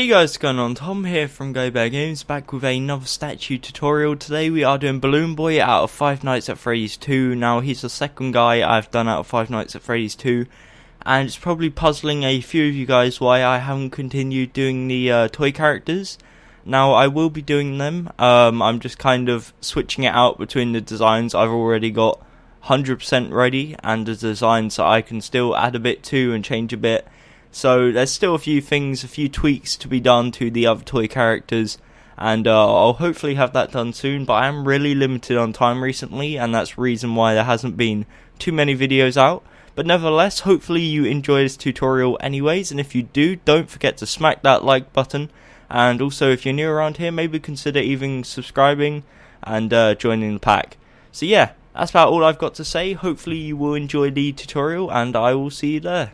Hey guys, what's going on? Tom here from GummybearGames, back with another statue tutorial. Today we are doing Balloon Boy out of Five Nights at Freddy's 2. Now he's the second guy I've done out of Five Nights at Freddy's 2. And it's probably puzzling a few of you guys why I haven't continued doing the toy characters. Now I will be doing them. I'm just kind of switching it out between the designs I've already got 100% ready and the designs that I can still add a bit to and change a bit. So there's still a few things, a few tweaks to be done to the other toy characters, and I'll hopefully have that done soon, but I am really limited on time recently, and that's the reason why there hasn't been too many videos out. But nevertheless, hopefully you enjoy this tutorial anyways, and if you do, don't forget to smack that like button, and also if you're new around here, maybe consider even subscribing and joining the pack. So yeah, that's about all I've got to say. Hopefully you will enjoy the tutorial, and I will see you there.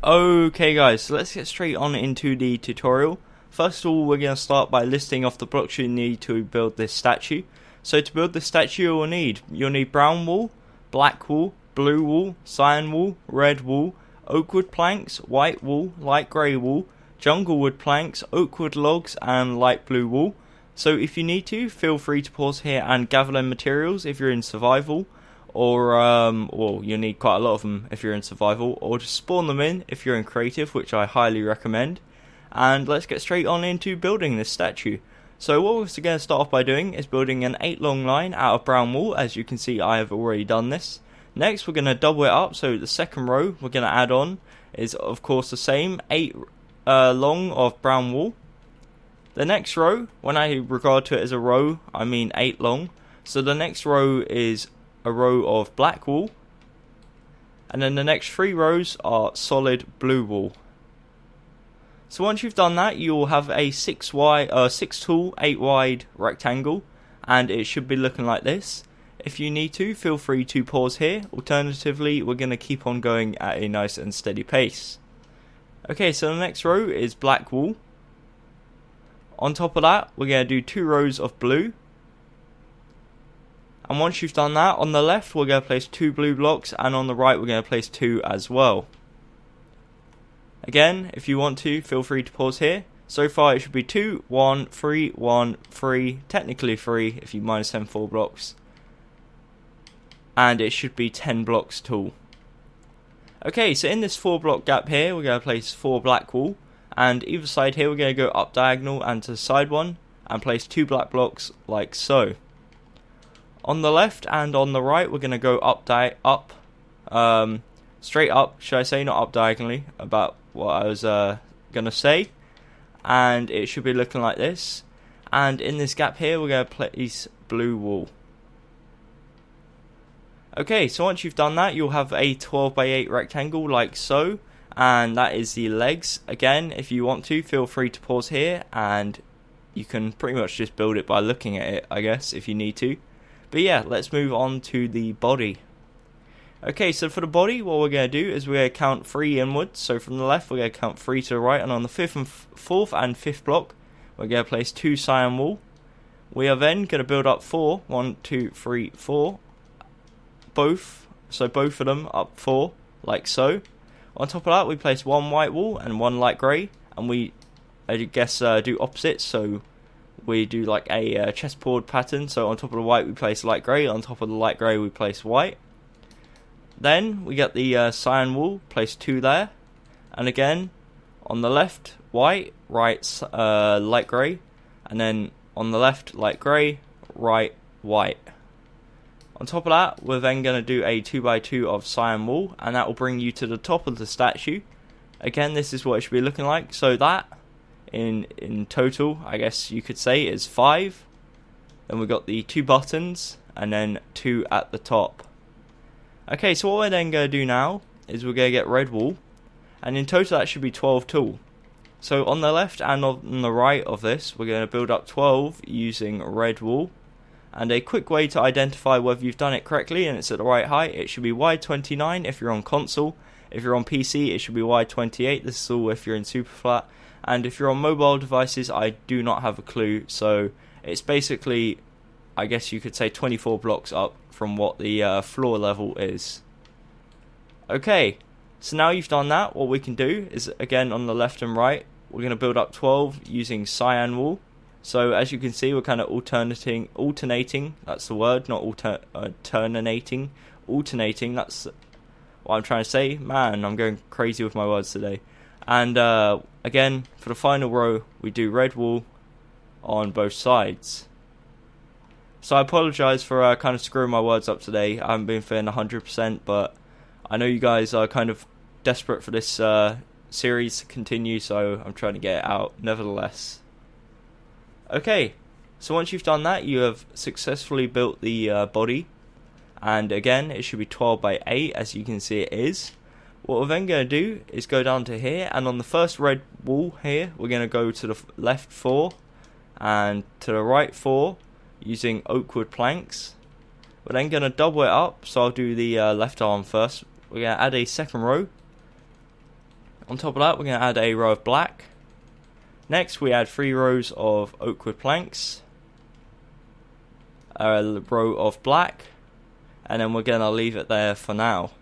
Okay guys, so let's get straight on into the tutorial. First of all, we're going to start by listing off the blocks you need to build this statue. So to build this statue you'll need brown wool, black wool, blue wool, cyan wool, red wool, oak wood planks, white wool, light grey wool, jungle wood planks, oak wood logs and light blue wool. So if you need to, feel free to pause here and gather them materials if you're in survival. Or well, you'll need quite a lot of them if you're in survival, or just spawn them in if you're in creative, which I highly recommend. And let's get straight on into building this statue. So what we're going to start off by doing is building an 8 long line out of brown wool. As you can see, I have already done this. Next we're going to double it up, so the second row we're going to add on is of course the same 8 long of brown wool. The next row, when I regard to it as a row, I mean 8 long. So the next row is a row of black wool, and then the next 3 rows are solid blue wool. So once you've done that, you'll have a 6 tall, 8 wide rectangle, and it should be looking like this. If you need to, feel free to pause here. Alternatively, we're going to keep on going at a nice and steady pace. Okay, so the next row is black wool. On top of that, we're going to do 2 rows of blue. And once you've done that, on the left we're going to place 2 blue blocks, and on the right we're going to place 2 as well. Again, if you want to, feel free to pause here. So far it should be 2, 1, 3, 1, 3, technically 3 if you minus 10 4 blocks. And it should be 10 blocks tall. Okay, so in this 4 block gap here we're going to place 4 black wool, and either side here we're going to go up diagonal and to the side one, and place 2 black blocks like so. On the left and on the right, we're going to go straight up, should I say, not up diagonally, about what I was going to say. And it should be looking like this. And in this gap here, we're going to place blue wool. Okay, so once you've done that, you'll have a 12 by 8 rectangle like so. And that is the legs. Again, if you want to, feel free to pause here. And you can pretty much just build it by looking at it, I guess, if you need to. But yeah, let's move on to the body. Okay, so for the body, what we're going to do is we're going to count 3 inwards. So from the left, we're going to count 3 to the right. And on the 4th and 5th block, we're going to place 2 cyan wool. We are then going to build up 4. 1, 2, 3, 4. Both of them up 4, like so. On top of that, we place 1 white wool and 1 light grey. And we, I guess, do opposites. So we do like a chessboard pattern, so on top of the white we place light grey, on top of the light grey we place white. Then we get the cyan wool, place 2 there, and again on the left white, right light grey, and then on the left light grey, right white. On top of that we're then going to do a 2x2 of cyan wool, and that will bring you to the top of the statue. Again, this is what it should be looking like, so that in total, I guess you could say, is 5. Then we've got the 2 buttons and then 2 at the top. Okay, so what we're then going to do now is we're going to get red wool, and in total that should be 12 tall. So on the left and on the right of this, we're going to build up 12 using red wool. And a quick way to identify whether you've done it correctly and it's at the right height, it should be wide 29 if you're on console. If you're on PC, it should be wide 28. This is all if you're in super flat. And if you're on mobile devices, I do not have a clue. So it's basically, I guess you could say, 24 blocks up from what the floor level is. Okay, so now you've done that, what we can do is, again, on the left and right, we're going to build up 12 using cyan wool. So as you can see, we're kind of alternating, that's the word, not alternating, that's what I'm trying to say. Man, I'm going crazy with my words today. And again, for the final row, we do red wool on both sides. So I apologise for kind of screwing my words up today. I haven't been feeling 100%, but I know you guys are kind of desperate for this series to continue, so I'm trying to get it out nevertheless. Okay, so once you've done that, you have successfully built the body. And again, it should be 12 by 8, as you can see it is. What we're then going to do is go down to here, and on the first red wall here, we're going to go to the left 4 and to the right 4 using oak wood planks. We're then going to double it up, so I'll do the left arm first. We're going to add a second row. On top of that, we're going to add a row of black. Next, we add 3 rows of oak wood planks, a row of black, and then we're going to leave it there for now.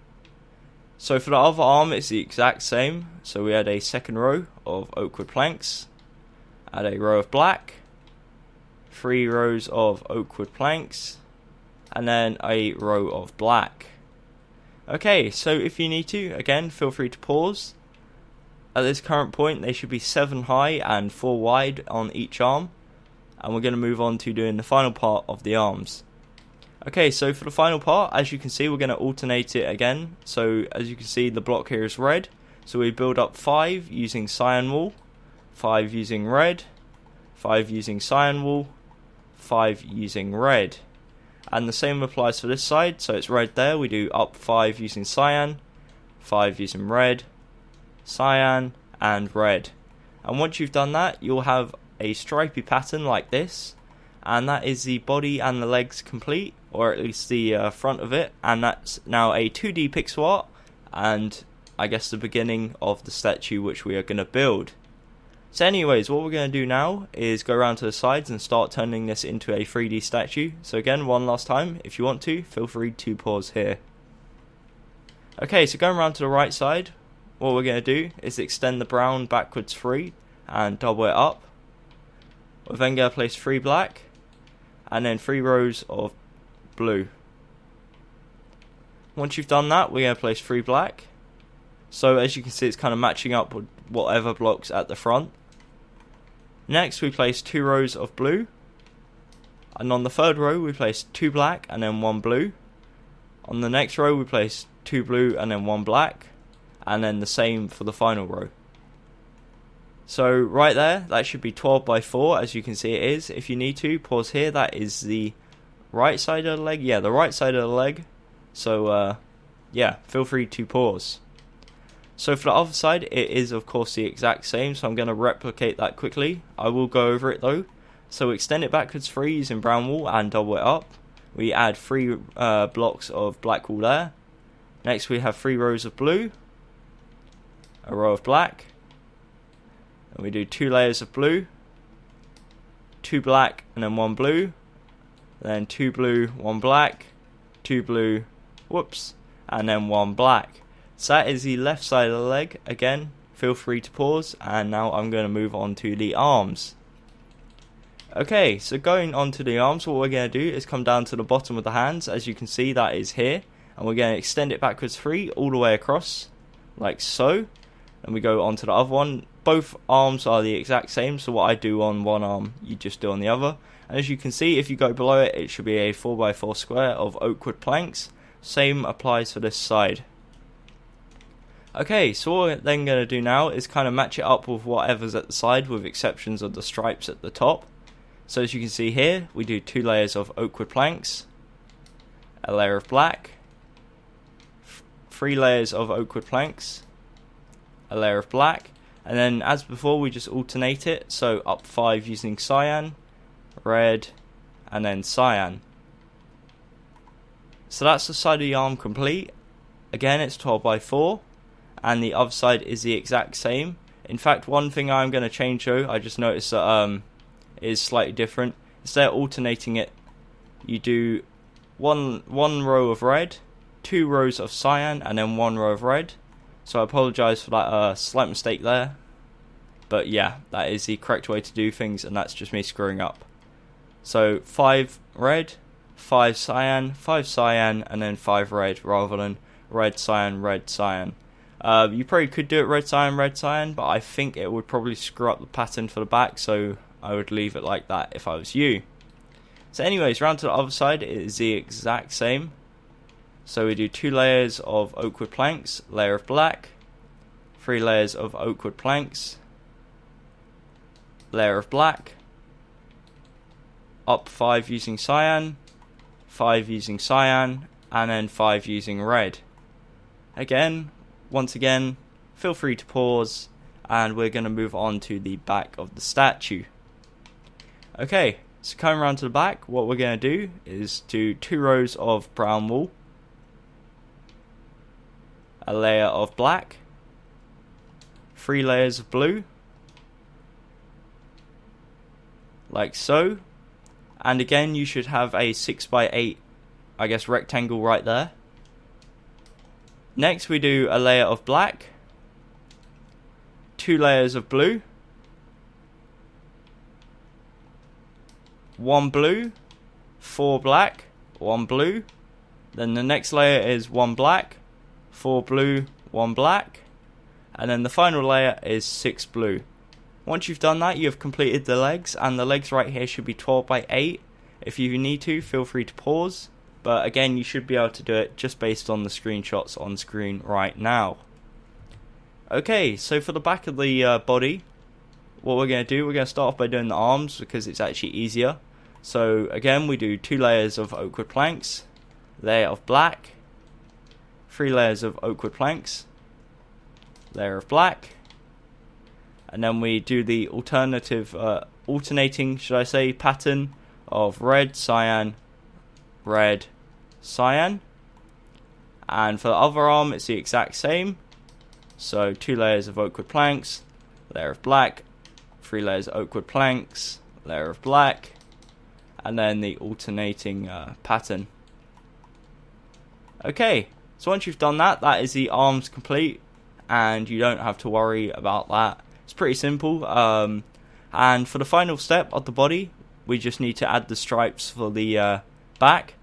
So for the other arm, it's the exact same. So we add a second row of oak wood planks, add a row of black, 3 rows of oak wood planks, and then a row of black. Okay, so if you need to, again, feel free to pause. At this current point, they should be 7 high and 4 wide on each arm. And we're going to move on to doing the final part of the arms. Okay, so for the final part, as you can see, we're going to alternate it again. So as you can see, the block here is red. So we build up 5 using cyan wool, 5 using red, 5 using cyan wool, 5 using red. And the same applies for this side, so it's red there. We do up 5 using cyan, 5 using red, cyan, and red. And once you've done that, you'll have a stripy pattern like this. And that is the body and the legs complete, or at least the front of it. And that's now a 2D pixel art, and I guess the beginning of the statue which we are going to build. So anyways, what we're going to do now is go around to the sides and start turning this into a 3D statue. So again, one last time, if you want to, feel free to pause here. Okay, so going around to the right side, what we're going to do is extend the brown backwards 3 and double it up. We're then going to place 3 black and then 3 rows of blue. Once you've done that, we're going to place 3 black. So as you can see, it's kind of matching up with whatever blocks at the front. Next, we place 2 rows of blue. And on the third row, we place 2 black and then 1 blue. On the next row, we place 2 blue and then 1 black. And then the same for the final row. So right there, that should be 12 by 4, as you can see it is. If you need to, pause here. That is the right side of the leg. Yeah, the right side of the leg. So, yeah, feel free to pause. So for the other side, it is of course the exact same, so I'm going to replicate that quickly. I will go over it though. So extend it backwards 3 using brown wool and double it up. We add 3 blocks of black wool there. Next we have 3 rows of blue, a row of black, and we do 2 layers of blue, 2 black and then 1 blue, then 2 blue, 1 black, 2 blue, whoops, and then 1 black. So that is the left side of the leg. Again, feel free to pause, and now I'm going to move on to the arms. Okay, so going on to the arms, what we're going to do is come down to the bottom of the hands. As you can see, that is here, and we're going to extend it backwards 3 all the way across, like so. And we go on to the other one. Both arms are the exact same, so what I do on one arm, you just do on the other. And as you can see, if you go below it, it should be a 4x4 square of oak wood planks. Same applies for this side. Okay, so what we're then going to do now is kind of match it up with whatever's at the side, with exceptions of the stripes at the top. So as you can see here, we do 2 layers of oak wood planks, a layer of black, 3 layers of oak wood planks, a layer of black, and then as before we just alternate it, so up 5 using cyan, red, and then cyan. So that's the side of the arm complete. Again, it's 12 by 4. And the other side is the exact same. In fact, one thing I'm going to change though, I just noticed that is slightly different. Instead of alternating it, you do one row of red, 2 rows of cyan, and then 1 row of red. So I apologise for that slight mistake there. But yeah, that is the correct way to do things, and that's just me screwing up. So 5 red, 5 cyan, 5 cyan, and then 5 red, rather than red, cyan, red, cyan. You probably could do it red, cyan, but I think it would probably screw up the pattern for the back, so I would leave it like that if I was you. So anyways, round to the other side, it is the exact same. So we do 2 layers of oak wood planks, layer of black, 3 layers of oak wood planks, layer of black, up 5 using cyan, 5 using cyan, and then 5 using red. Once again, feel free to pause, and we're going to move on to the back of the statue. Okay, so coming around to the back, what we're going to do is do 2 rows of brown wool, a layer of black, 3 layers of blue, like so, and again you should have a 6x8, I guess, rectangle right there. Next we do a layer of black, 2 layers of blue, 1 blue, 4 black, 1 blue, then the next layer is 1 black, 4 blue, 1 black, and then the final layer is 6 blue. Once you've done that, you have completed the legs, and the legs right here should be 12x8. If you need to, feel free to pause. But again, you should be able to do it just based on the screenshots on screen right now. Okay, so for the back of the body, what we're going to do, we're going to start off by doing the arms because it's actually easier. So again, we do 2 layers of oak wood planks, layer of black, 3 layers of oak wood planks, layer of black, and then we do the alternating pattern of red, cyan, red, cyan. And for the other arm, it's the exact same. So 2 layers of oak wood planks, layer of black, 3 layers of oak wood planks, layer of black, and then the alternating pattern. Okay, so once you've done that, that is the arms complete, and you don't have to worry about that. It's pretty simple. And for the final step of the body, we just need to add the stripes for the back.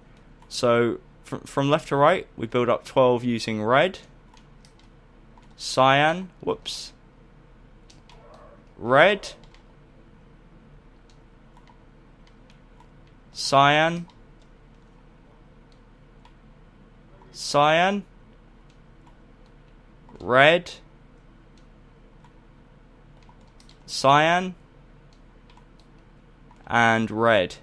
So from left to right, we build up 12 using red, cyan, red, cyan, cyan, red, cyan, and red.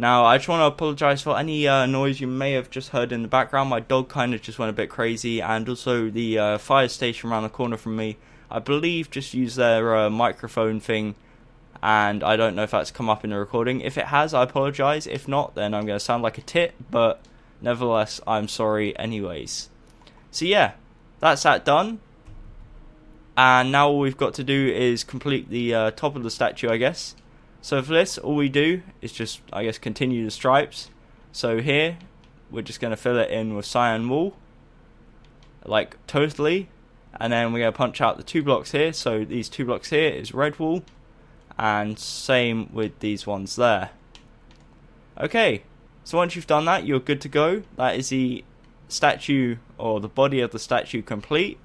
Now, I just want to apologise for any noise you may have just heard in the background. My dog kind of just went a bit crazy, and also the fire station around the corner from me, I believe, just used their microphone thing, and I don't know if that's come up in the recording. If it has, I apologise. If not, then I'm going to sound like a tit, but nevertheless, I'm sorry anyways. So yeah, that's that done. And now all we've got to do is complete the top of the statue, I guess. So for this, all we do is just, I guess, continue the stripes. So here, we're just going to fill it in with cyan wool, like totally. And then we're going to punch out the 2 blocks here. So these 2 blocks here is red wool, and same with these ones there. Okay, so once you've done that, you're good to go. That is the statue, or the body of the statue, complete.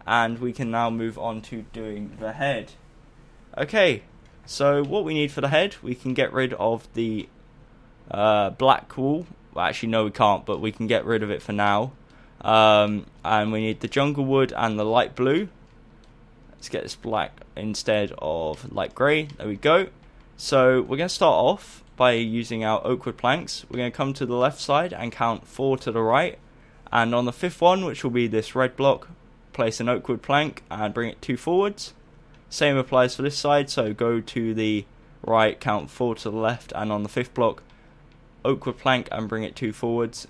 And we can now move on to doing the head. Okay. So what we need for the head, we can get rid of the black wool. Well, actually, no, we can't, but we can get rid of it for now. And we need the jungle wood and the light blue. Let's get this black instead of light grey. There we go. So we're going to start off by using our oak wood planks. We're going to come to the left side and count 4 to the right. And on the 5th one, which will be this red block, place an oak wood plank and bring it 2 forwards. Same applies for this side, so go to the right, count 4 to the left, and on the 5th block, oak wood plank and bring it 2 forwards.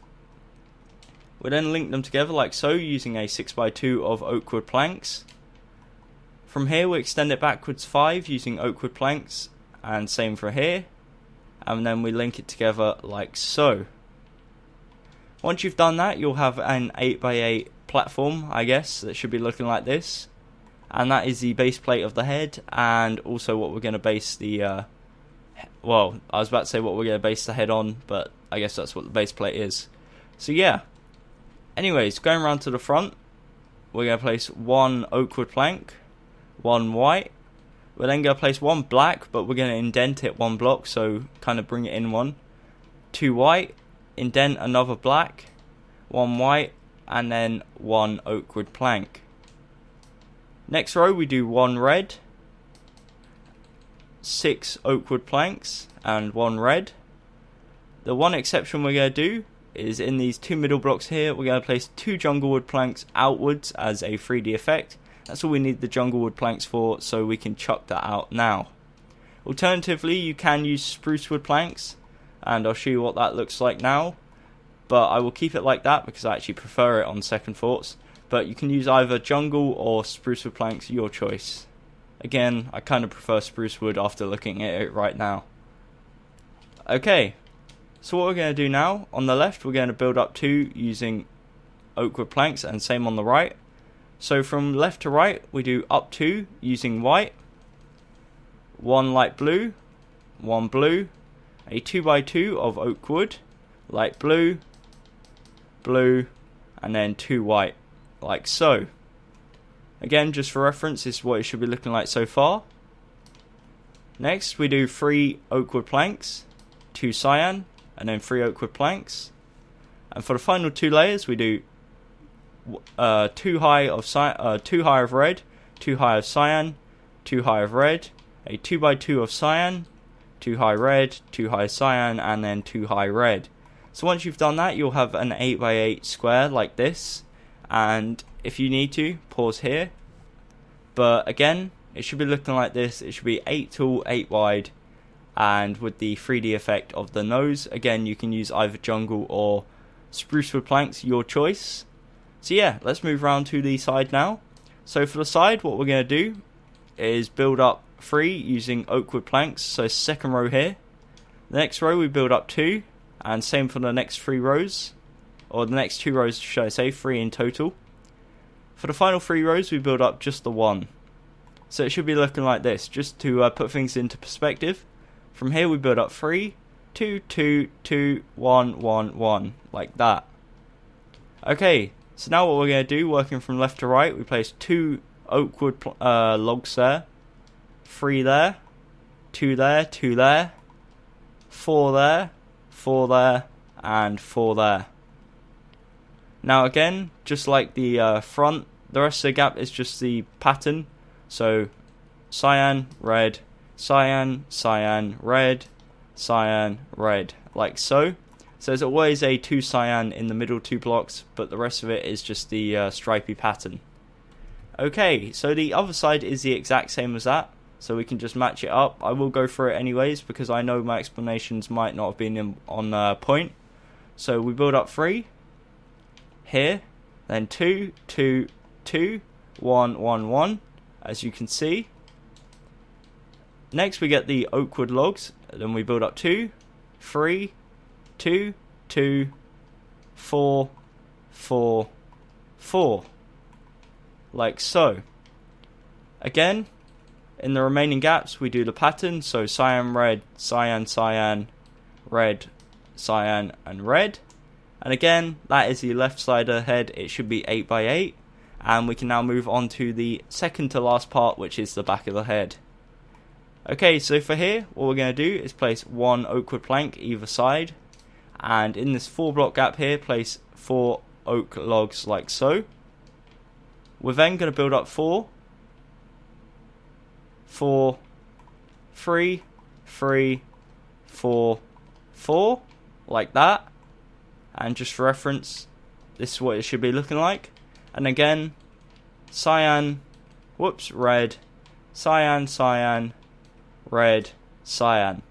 We then link them together like so, using a 6x2 of oak wood planks. From here we extend it backwards 5 using oak wood planks, and same for here. And then we link it together like so. Once you've done that, you'll have an 8x8 platform, I guess, that should be looking like this. and that is the base plate of the head, and also what we're going to base the well, I was about to say what we're going to base the head on, but I guess that's what the base plate is. So yeah, anyways, going around to the front, we're going to place one oak wood plank, one white. We're then going to place one black, but we're going to indent it one block, so kind of bring it in one. Two white, indent another black, one white, and then one oak wood plank. Next row we do one red, 6 oak wood planks, and one red. The one exception we're going to do is in these 2 middle blocks here, we're going to place 2 jungle wood planks outwards as a 3D effect. That's all we need the jungle wood planks for, so we can chuck that out now. Alternatively, you can use spruce wood planks, and I'll show you what that looks like now. But I will keep it like that because I actually prefer it on second thoughts. But you can use either jungle or spruce wood planks, your choice. Again, I kind of prefer spruce wood after looking at it right now. Okay, so what we're going to do now, on the left we're going to build up 2 using oak wood planks, and same on the right. So from left to right, we do up 2 using white, 1 light blue, 1 blue, a 2x2 of oak wood, light blue, blue, and then 2 white, like so. Again, just for reference, this is what it should be looking like so far. Next, we do 3 oak wood planks, 2 cyan, and then 3 oak wood planks. And for the final 2 layers, we do 2 high of red, 2 high of cyan, 2 high of red, a 2x2 of cyan, 2 high red, 2 high cyan, and then 2 high red. So once you've done that, you'll have an 8x8 square like this, and if you need to, pause here. But again, it should be looking like this. It should be 8 tall, 8 wide, and with the 3D effect of the nose. Again, you can use either jungle or spruce wood planks, your choice. So yeah, let's move around to the side now. So for the side, what we're going to do is build up 3 using oak wood planks. So second row here. The next row we build up 2, and same for the next 3 rows, or the next 2 rows, should I say, 3 in total. For the final 3 rows, we build up just the 1. So it should be looking like this, just to put things into perspective. From here we build up 3, 2, 2, 2, 1, 1, 1, like that. Okay, so now what we're going to do, working from left to right, we place 2 oak wood logs there, 3 there, 2 there, 2 there, 4 there, 4 there, and 4 there. Now again, just like the front, the rest of the gap is just the pattern. So cyan, red, cyan, cyan, red, cyan, red, like so. So there's always a 2 cyan in the middle 2 blocks, but the rest of it is just the stripy pattern. Okay, so the other side is the exact same as that, so we can just match it up. I will go through it anyways because I know my explanations might not have been on point. So we build up 3 here, then 2, 2, 2, 1, 1, 1, as you can see. Next we get the oak wood logs, then we build up 2, 3, 2, 2, 4, 4, 4, like so. Again, in the remaining gaps we do the pattern, so cyan, red, cyan, cyan, red, cyan, and red. And again, that is the left side of the head. It should be 8x8, and we can now move on to the second to last part, which is the back of the head. Okay, so for here, what we're going to do is place 1 oak wood plank either side, and in this 4 block gap here, place 4 oak logs like so. We're then going to build up 4, 4, 3, 3, 4, 4, like that. And just for reference, this is what it should be looking like. And again, cyan, red, cyan, cyan, red, cyan.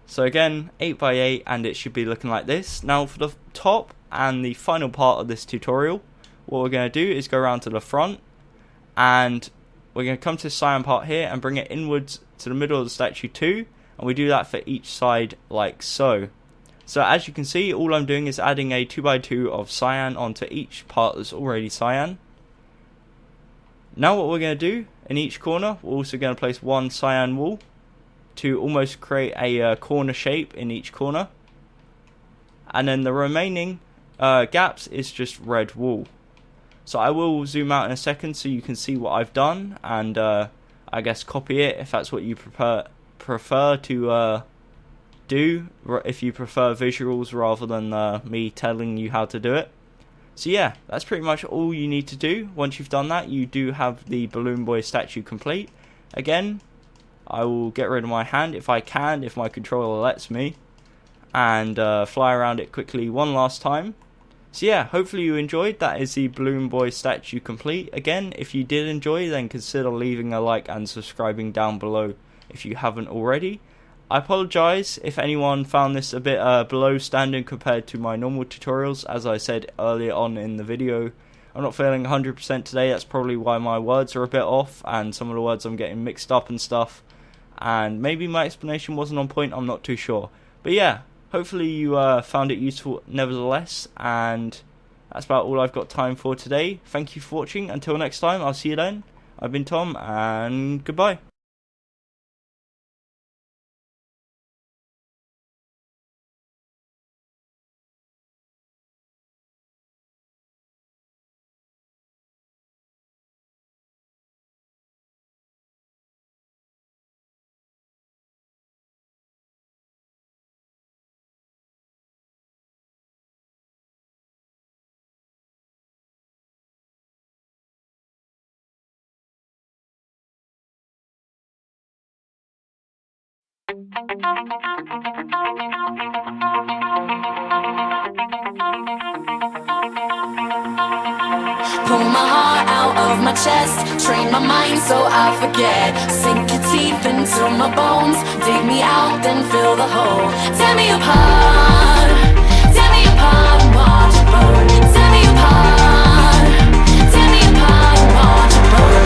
So again, 8x8, and it should be looking like this. Now for the top and the final part of this tutorial, what we're going to do is go around to the front, and we're going to come to the cyan part here and bring it inwards to the middle of the statue too, and we do that for each side like so. So as you can see, all I'm doing is adding a 2x2 of cyan onto each part that's already cyan. Now what we're going to do, in each corner, we're also going to place one cyan wool to almost create a corner shape in each corner. And then the remaining gaps is just red wool. So I will zoom out in a second so you can see what I've done, and I guess copy it if that's what you prefer to do, if you prefer visuals rather than me telling you how to do it. So yeah, that's pretty much all you need to do. Once you've done that, you do have the Balloon Boy statue complete. Again, I will get rid of my hand if I can, if my controller lets me, and fly around it quickly one last time. So yeah, hopefully you enjoyed. That is the Balloon Boy statue complete. Again, if you did enjoy, then consider leaving a like and subscribing down below if you haven't already. I apologise if anyone found this a bit below standard compared to my normal tutorials. As I said earlier on in the video, I'm not feeling 100% today. That's probably why my words are a bit off, and some of the words I'm getting mixed up and stuff. And maybe my explanation wasn't on point, I'm not too sure. But yeah, hopefully you found it useful nevertheless, and that's about all I've got time for today. Thank you for watching. Until next time, I'll see you then. I've been Tom, and goodbye. Pull my heart out of my chest, train my mind so I forget. Sink your teeth into my bones, dig me out, then fill the hole. Tear me apart and watch it burn. Tear me apart and watch it burn.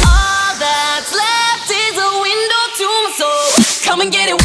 All that's left is a window to my soul. Come and get it.